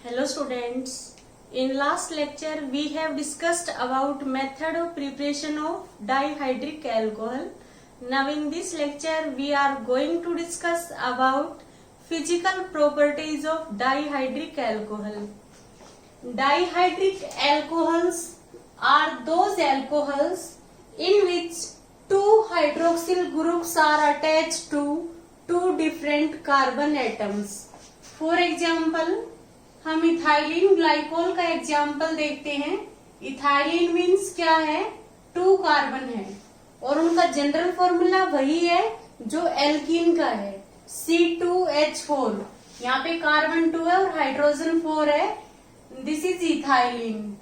Hello students. In last lecture we have discussed about method of preparation of dihydric alcohol. Now in this lecture we are going to discuss about physical properties of dihydric alcohol. Dihydric alcohols are those alcohols in which two hydroxyl groups are attached to two different carbon atoms. For example, हम ethylene glycol का example देखते हैं. Ethylene means क्या है? 2 carbon है और उनका general formula वही है जो एल्कीन का है, C2H4. यहाँ पे कार्बन 2 है और हाइड्रोजन 4 है. This is ethylene.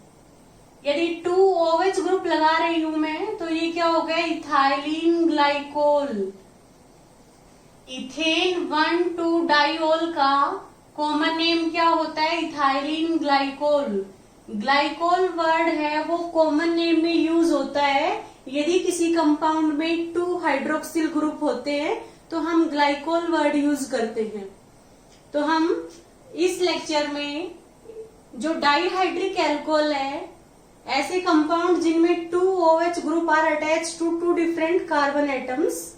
यदि 2OH ग्रुप लगा रही हूं मैं तो ये क्या हो गया? Ethylene glycol. इथेन 1,2 डाइओल का कॉमन नेम क्या होता है? Ethylene glycol. ग्लाइकोल वर्ड है वो कॉमन नेम में यूज होता है यदि किसी कंपाउंड में 2 हाइड्रोक्सिल ग्रुप होते हैं तो हम ग्लाइकोल वर्ड यूज करते हैं. तो हम इस लेक्चर में जो डाइहाइड्रिक अल्कोहल है, ऐसे कंपाउंड जिनमें 2OH group are attach to 2 different carbon atoms,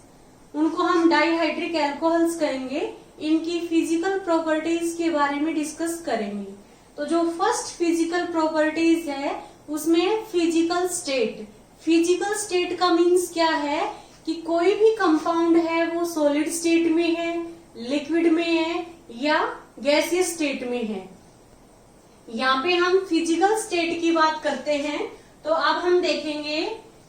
उनको हम डाइहाइड्रिक अल्कोहल्स कहेंगे. इनकी फिजिकल प्रॉपर्टीज के बारे में डिस्कस करेंगे. तो जो फर्स्ट फिजिकल प्रॉपर्टीज है उसमें फिजिकल स्टेट. फिजिकल स्टेट का मीन्स क्या है कि कोई भी कंपाउंड है वो सॉलिड स्टेट में है, लिक्विड में है या गैसियस स्टेट में है. यहाँ पे हम फिजिकल स्टेट की बात करते हैं. तो अब हम देखेंगे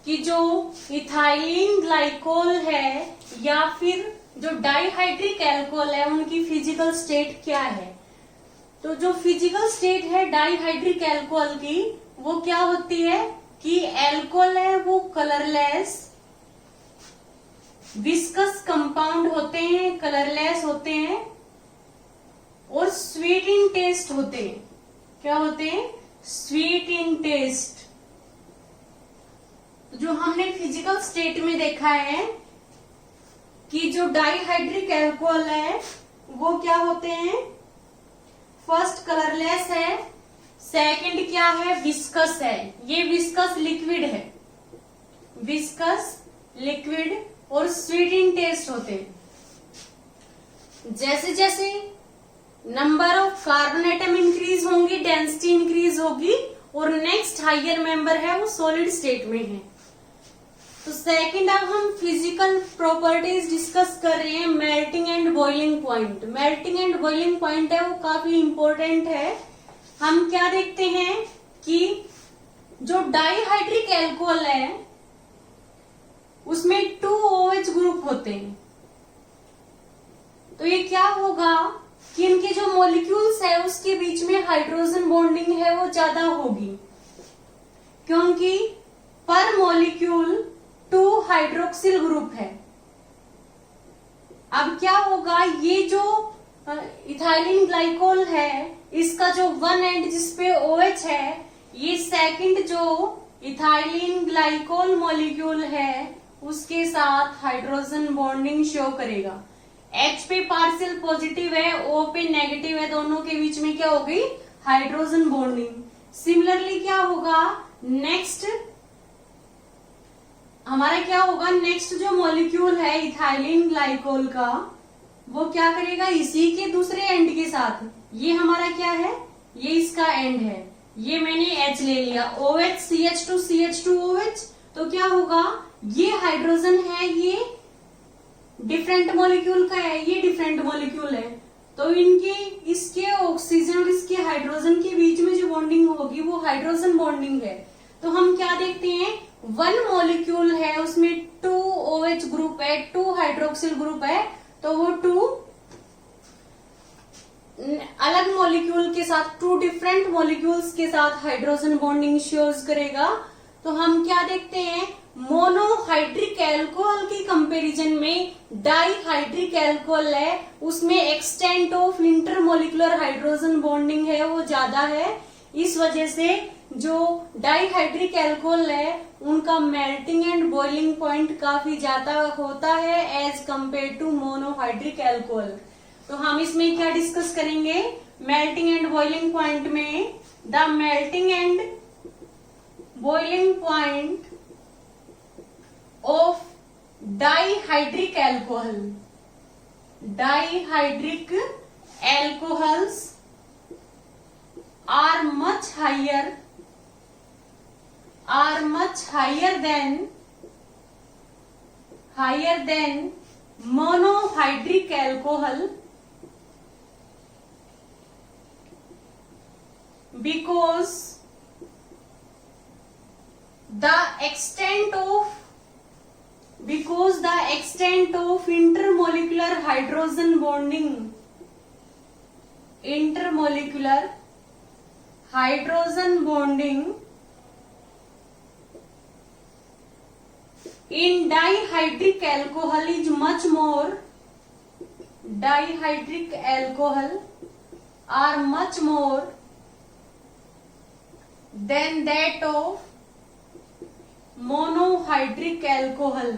कि जो इथाइलिन ग्लाइकोल है या फिर जो डाइहाइड्रिक अल्कोहल है उनकी फिजिकल स्टेट क्या है. तो जो फिजिकल स्टेट है डाइहाइड्रिक अल्कोहल की वो क्या होती है कि अल्कोहल है वो कलरलेस विस्कस कंपाउंड होते हैं, कलरलेस होते हैं और स्वीट इन टेस्ट होते हैं. क्या होते हैं? Sweet in taste. जो हमने फिजिकल स्टेट में देखा है कि जो डाइहाइड्रिक अल्कोहल है वो क्या होते हैं? फर्स्ट कलरलेस है, सेकंड क्या है? विस्कस है. ये विस्कस लिक्विड है, विस्कस लिक्विड और स्वीट इन टेस्ट होते हैं. जैसे जैसे number of carbon atom increase होंगी, डेंसिटी इंक्रीज होगी और नेक्स्ट हायर मेंबर है वो सॉलिड स्टेट में है. तो सेकंड अब हम फिजिकल प्रॉपर्टीज डिस्कस कर रहे हैं. Melting and boiling point. Melting and boiling point है वो काफी इंपॉर्टेंट है. हम क्या देखते हैं कि जो डाइहाइड्रिक अल्कोहल है उसमें 2OH ग्रुप होते हैं. तो ये क्या होगा कि इनके जो मॉलिक्यूल्स है उसके बीच में हाइड्रोजन बॉन्डिंग है वो ज्यादा होगी, क्योंकि पर मॉलिक्यूल 2 हाइड्रोक्सिल ग्रुप है. अब क्या होगा, ये जो इथाइलिन ग्लाइकोल है इसका जो 1 एंड जिसपे OH है, ये सेकंड जो इथाइलिन ग्लाइकोल मॉलिक्यूल है उसके साथ हाइड्रोजन बॉन्डिंग शो करेगा. H पे पार्शियल पॉजिटिव है, O पे नेगेटिव है, दोनों के बीच में क्या होगी? Hydrogen bonding. सिमिलरली क्या होगा नेक्स्ट हमारा क्या होगा? नेक्स्ट जो मॉलिक्यूल है इथाइलिन ग्लाइकोल का वो क्या करेगा? इसी के दूसरे एंड के साथ, ये हमारा क्या है? ये इसका एंड है, ये मैंने H ले लिया, OH CH2 CH2 OH. तो क्या होगा? ये हाइड्रोजन है, ये डिफरेंट मॉलिक्यूल का है, ये डिफरेंट मॉलिक्यूल है. तो इनके इसके ऑक्सीजन और इसके हाइड्रोजन के बीच में जो बॉन्डिंग होगी वो हाइड्रोजन बॉन्डिंग है. तो हम क्या देखते हैं? 1 मॉलिक्यूल है उसमें 2OH ग्रुप है, 2 हाइड्रोक्सिल ग्रुप है, तो वो 2 अलग मॉलिक्यूल के साथ, 2 डिफरेंट मॉलिक्यूल्स के साथ हाइड्रोजन बॉन्डिंग शोज करेगा. तो हम क्या देखते हैं? मोनोहाइड्रिक अल्कोहल की कंपैरिजन में डाइहाइड्रिक अल्कोहल है उसमें extent of intermolecular hydrogen bonding है वो ज्यादा है. इस वजह से जो डाइहाइड्रिक अल्कोहल है उनका मेल्टिंग एंड बॉइलिंग पॉइंट काफी ज्यादा होता है as compare to monohydric alcohol. तो हम इसमें क्या डिस्कस करेंगे, मेल्टिंग एंड बॉइलिंग पॉइंट में the melting and boiling point of dihydric alcohol, dihydric alcohols are much higher than monohydric alcohol because the extent of intermolecular hydrogen bonding in dihydric alcohol is much more, dihydric alcohol are much more than that of monohydric alcohol,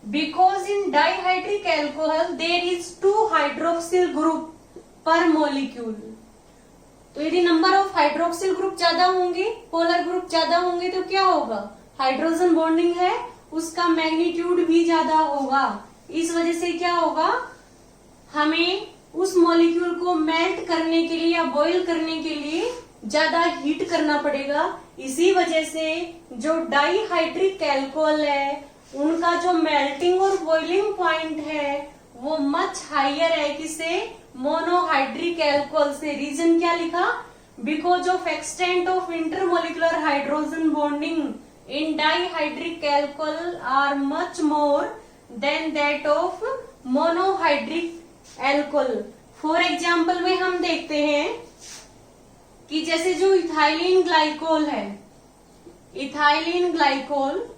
because in dihydric alcohol there is 2 hydroxyl group per molecule। तो यदि number of hydroxyl group ज्यादा होंगे, polar group ज्यादा होंगे तो क्या होगा, hydrogen bonding है उसका मैग्नीट्यूड भी ज्यादा होगा। इस वजह से क्या होगा, हमें उस मॉलिक्यूल को मेल्ट करने के लिए या बॉईल करने के लिए ज्यादा हीट करना पड़ेगा। इसी वजह से जो डाइहाइड्रिक एल्कोहल है उनका जो मेल्टिंग और बॉइलिंग पॉइंट है वो मच हाइयर है किसे, मोनोहाइड्रिक एल्कोहल से। रीजन क्या लिखा, because of extent of intermolecular hydrogen bonding in dihydric alcohol are much more than that of monohydric alcohol. For example में हम देखते हैं कि जैसे जो इथाइलिन ग्लाइकोल है, इथाइलिन ग्लाइकोल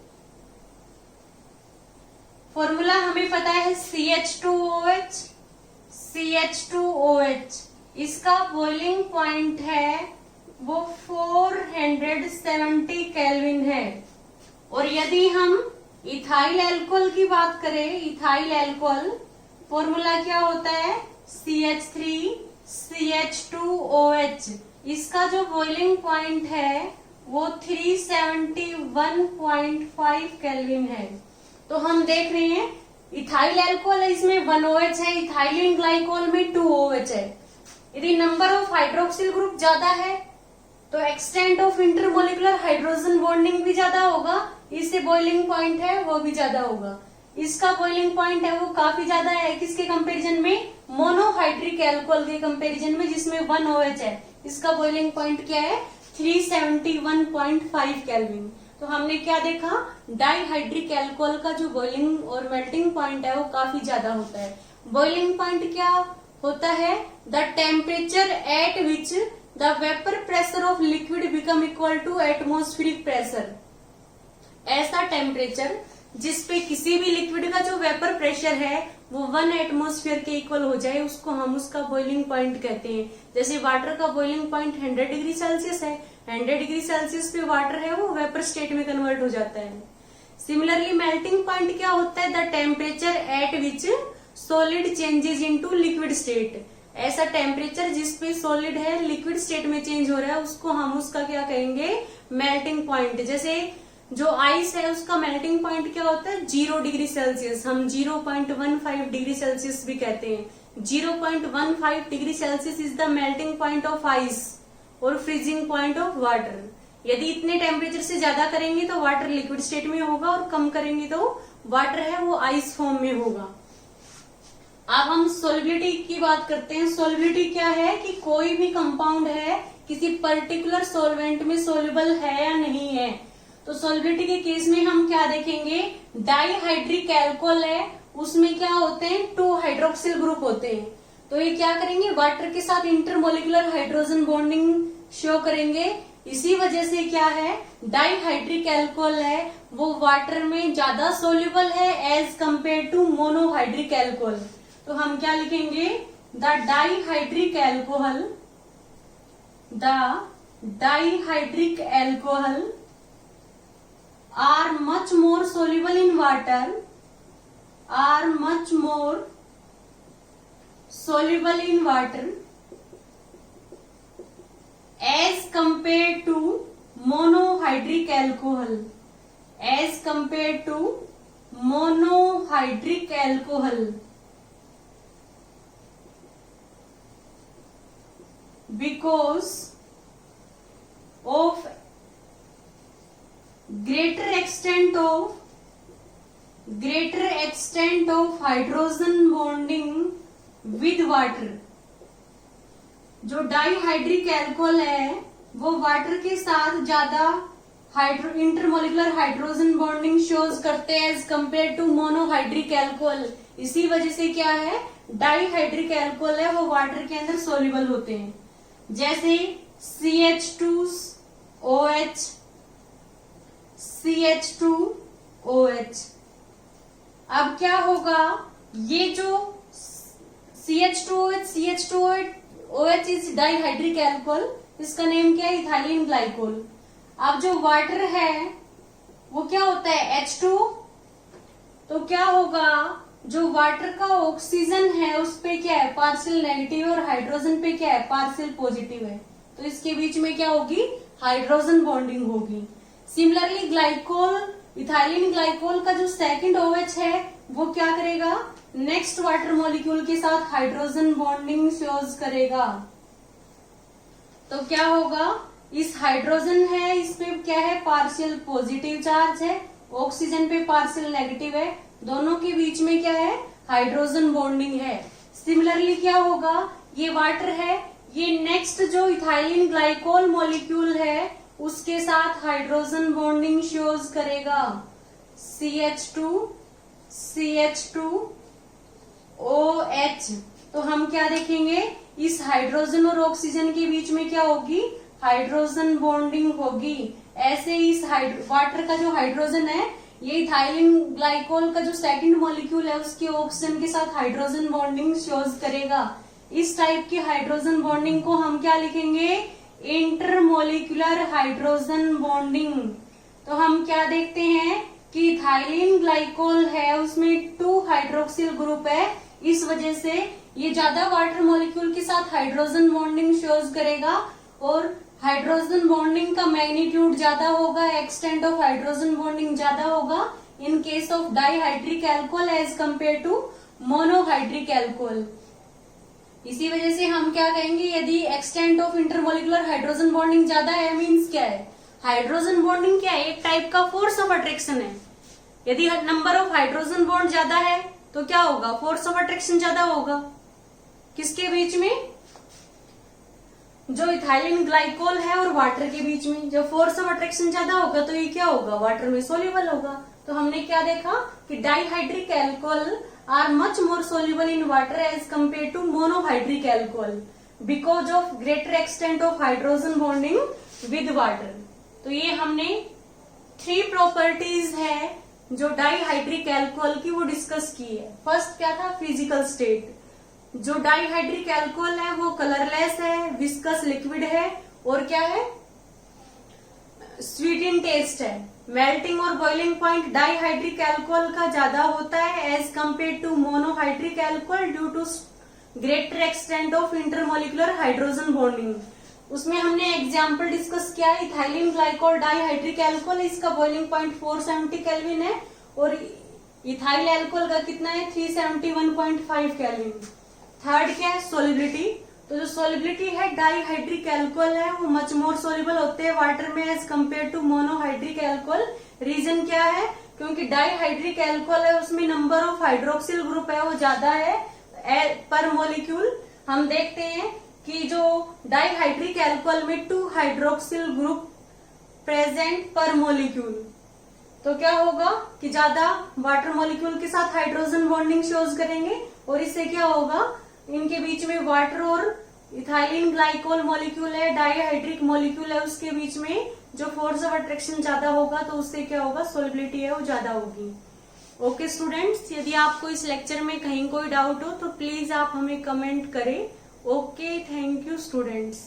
फॉर्मूला हमें पता है CH2OH, CH2OH, इसका बॉइलिंग पॉइंट है वो 470 केल्विन है। और यदि हम इथाइल एल्कोहल की बात करें, इथाइल एल्कोहल फॉर्मूला क्या होता है CH3CH2OH, इसका जो बॉइलिंग पॉइंट है वो 371.5 केल्विन है। तो हम देख रहे हैं इथाइल एल्कोहल है, इसमें 1 OH है, इथाइलिन ग्लाइकोल में 2 OH है। यदि नंबर ऑफ हाइड्रोक्सिल ग्रुप ज्यादा है तो extent of intermolecular hydrogen bonding भी ज्यादा होगा, इससे बॉइलिंग पॉइंट है वो भी ज्यादा होगा। इसका बॉइलिंग पॉइंट है वो काफी ज्यादा है किसके कंपैरिजन में, मोनोहाइड्रिक एल्कोहल के कंपैरिजन में जिसमें 1 OH है। इसका बॉइलिंग पॉइंट क्या है 371.5 केल्विन। तो हमने क्या देखा, डाइहाइड्रिक एल्कोहल का जो बॉइलिंग और मेल्टिंग पॉइंट है वो काफी ज्यादा होता है। बॉइलिंग पॉइंट क्या होता है, the temperature at which the vapour pressure of liquid become equal to atmospheric pressure. ऐसा टेम्परेचर जिसपे किसी भी लिक्विड का जो वेपर प्रेशर है वो 1 एटमोस्फेयर के इक्वल हो जाए, उसको हम उसका बॉइलिंग पॉइंट कहते हैं। जैसे वाटर का बॉइलिंग पॉइंट 100 डिग्री सेल्सियस है, 100 डिग्री सेल्सियस पे वाटर है वो वेपर स्टेट में कन्वर्ट हो जाता है। सिमिलरली मेल्टिंग पॉइंट क्या होता है, the temperature at which solid changes into liquid state. ऐसा टेम्परेचर जिसपे सॉलिड है लिक्विड स्टेट में चेंज हो रहा है उसको हम उसका क्या कहेंगे, मेल्टिंग पॉइंट। जैसे जो आइस है उसका मेल्टिंग पॉइंट क्या होता है 0 डिग्री सेल्सियस, हम 0.15 डिग्री सेल्सियस भी कहते हैं। 0.15 degree Celsius is the melting point of ice और फ्रीजिंग पॉइंट ऑफ वाटर। यदि इतने टेम्परेचर से ज्यादा करेंगे तो वाटर लिक्विड स्टेट में होगा और कम करेंगे तो वाटर है वो आइस फॉर्म में होगा। अब हम सोलिबिलिटी की बात करते हैं। सोलिबिलिटी क्या है कि कोई भी कंपाउंड है किसी पर्टिकुलर सॉल्वेंट में सोल्यूबल है या नहीं है। तो सोलिबिलिटी के केस में हम क्या देखेंगे, डाइहाइड्रिक एल्कोहल है उसमें क्या होते हैं 2 हाइड्रोक्सिल ग्रुप होते हैं। तो ये क्या करेंगे, वाटर के साथ इंटरमोलिकुलर हाइड्रोजन बॉन्डिंग शो करेंगे। इसी वजह से क्या है, डाइहाइड्रिक एल्कोहल है वो वाटर में ज्यादा सोल्यूबल है as compare to monohydric alcohol. तो हम क्या लिखेंगे, the dihydric alcohol, the dihydric alcohol are much more soluble in water, are much more soluble in water as compared to monohydric alcohol, as compared to monohydric alcohol, because of greater extent of hydrogen bonding with water. जो dihydric alcohol है वो water के साथ ज्यादा intermolecular hydrogen bonding shows करते हैं as compare to monohydric alcohol. इसी वजह से क्या है, डाईहाइड्रिक एल्कोहल है वो वाटर के अंदर सोल्यूबल होते हैं, जैसे CH2OH, CH2OH। अब क्या होगा, ये जो CH2OH, CH2OH is dihydric alcohol, इसका नेम क्या है, इथाइलिन ग्लाइकोल। अब जो वाटर है वो क्या होता है, H2। तो क्या होगा, जो वाटर का ऑक्सीजन है उस पे क्या है, पार्शियल नेगेटिव, और हाइड्रोजन पे क्या है, पार्शियल पॉजिटिव है। तो इसके बीच में क्या होगी, हाइड्रोजन बॉन्डिंग होगी। सिमिलरली ग्लाइकोल, इथाइलिन ग्लाइकोल का जो सेकंड OH है वो क्या करेगा, नेक्स्ट वाटर मॉलिक्यूल के साथ हाइड्रोजन बॉन्डिंग शोज करेगा। तो क्या होगा, इस हाइड्रोजन है, इस पे क्या है, पार्शियल पॉजिटिव चार्ज है, ऑक्सीजन पे पार्शियल नेगेटिव है, दोनों के बीच में क्या है, हाइड्रोजन बॉन्डिंग है। सिमिलरली क्या होगा, ये वाटर है, ये नेक्स्ट जो इथाइलिन ग्लाइकोल मॉलिक्यूल है उसके साथ हाइड्रोजन बॉन्डिंग शोज करेगा, CH2OH। तो हम क्या देखेंगे, इस हाइड्रोजन और ऑक्सीजन के बीच में क्या होगी, हाइड्रोजन बॉन्डिंग होगी। ऐसे इस वाटर का जो हाइड्रोजन है, ये इथाइलिन ग्लाइकोल का जो सेकंड मॉलिक्यूल है उसके ऑक्सीजन के साथ हाइड्रोजन बॉन्डिंग शोज करेगा। इस टाइप की हाइड्रोजन बॉन्डिंग को हम क्या लिखेंगे, इंटरमोलिकुलर हाइड्रोजन बॉन्डिंग। तो हम क्या देखते हैं कि इथाइलिन ग्लाइकोल है उसमें 2 हाइड्रोक्सिल ग्रुप है, इस वजह से ये ज्यादा वाटर मॉलिक्यूल के साथ हाइड्रोजन बॉन्डिंग शोज करेगा, और हाइड्रोजन बॉन्डिंग का मैग्नीट्यूड ज्यादा होगा, एक्सटेंट ऑफ हाइड्रोजन बॉन्डिंग ज्यादा होगा in case of dihydric alcohol as compare to monohydric alcohol. इसी वजह से हम क्या कहेंगे, यदि extent of intermolecular hydrogen bonding ज्यादा है, मीन्स क्या है, हाइड्रोजन बॉन्डिंग क्या है, एक टाइप का फोर्स ऑफ अट्रैक्शन है। यदि नंबर ऑफ हाइड्रोजन बॉन्ड ज्यादा है तो क्या होगा, फोर्स ऑफ अट्रैक्शन ज्यादा होगा। किसके बीच में, जो इथाइलिन ग्लाइकोल है और वाटर के बीच में। जब फोर्स ऑफ अट्रैक्शन ज्यादा होगा तो ये क्या होगा, वाटर में सोल्यूबल होगा। तो हमने क्या देखा कि dihydric alcohol are much more soluble in water as compare to monohydric alcohol because of greater extent of hydrogen bonding with water. तो ये हमने 3 प्रॉपर्टीज है जो डाईहाइड्रिक एल्कोहल की वो डिस्कस की है। फर्स्ट क्या था, फिजिकल स्टेट। जो डाईहाइड्रिक एल्कोहल है वो कलरलेस है, विस्कस लिक्विड है, और क्या है, स्वीट इन टेस्ट है। मेल्टिंग और बॉइलिंग पॉइंट डाईहाइड्रिक एल्कोहल का ज्यादा होता है as compare to monohydric alcohol due to greater extent of intermolecular hydrogen bonding. उसमें हमने एग्जाम्पल डिस्कस किया है, इथाइलिन ग्लाइकोल डाईहाइड्रिक एल्कोहल, इसका बॉइलिंग पॉइंट 470 केल्विन है, और इथाइल एल्कोहल का कितना है, 371.5 केल्विन। थर्ड क्या है, सोलिबिलिटी। तो जो सोलिबिलिटी है डाईहाइड्रिक एल्कोहल है वो मच मोर सोल्यूबल होते हैं वाटर में as compare to monohydric alcohol. Reason क्या है, क्योंकि डाईहाइड्रिक एल्कोहल है उसमें नंबर ऑफ हाइड्रोक्सिल ग्रुप है वो ज्यादा है पर मॉलिक्यूल। हम देखते हैं कि जो डाईहाइड्रिक एल्कोहल में 2 हाइड्रोक्सिल ग्रुप प्रेजेंट पर मॉलिक्यूल। तो क्या होगा कि ज्यादा वाटर मॉलिक्यूल के साथ हाइड्रोजन बॉन्डिंग शोज करेंगे, और इससे क्या होगा, इनके बीच में वाटर और इथाइलिन ग्लाइकोल मॉलिक्यूल है, डाईहाइड्रिक मॉलिक्यूल है, उसके बीच में जो फोर्स ऑफ अट्रैक्शन ज्यादा होगा तो उससे क्या होगा, सोलिबिलिटी है वो ज्यादा होगी। ओके स्टूडेंट्स, यदि आपको इस लेक्चर में कहीं कोई डाउट हो तो प्लीज आप हमें कमेंट करें। Okay, thank you students.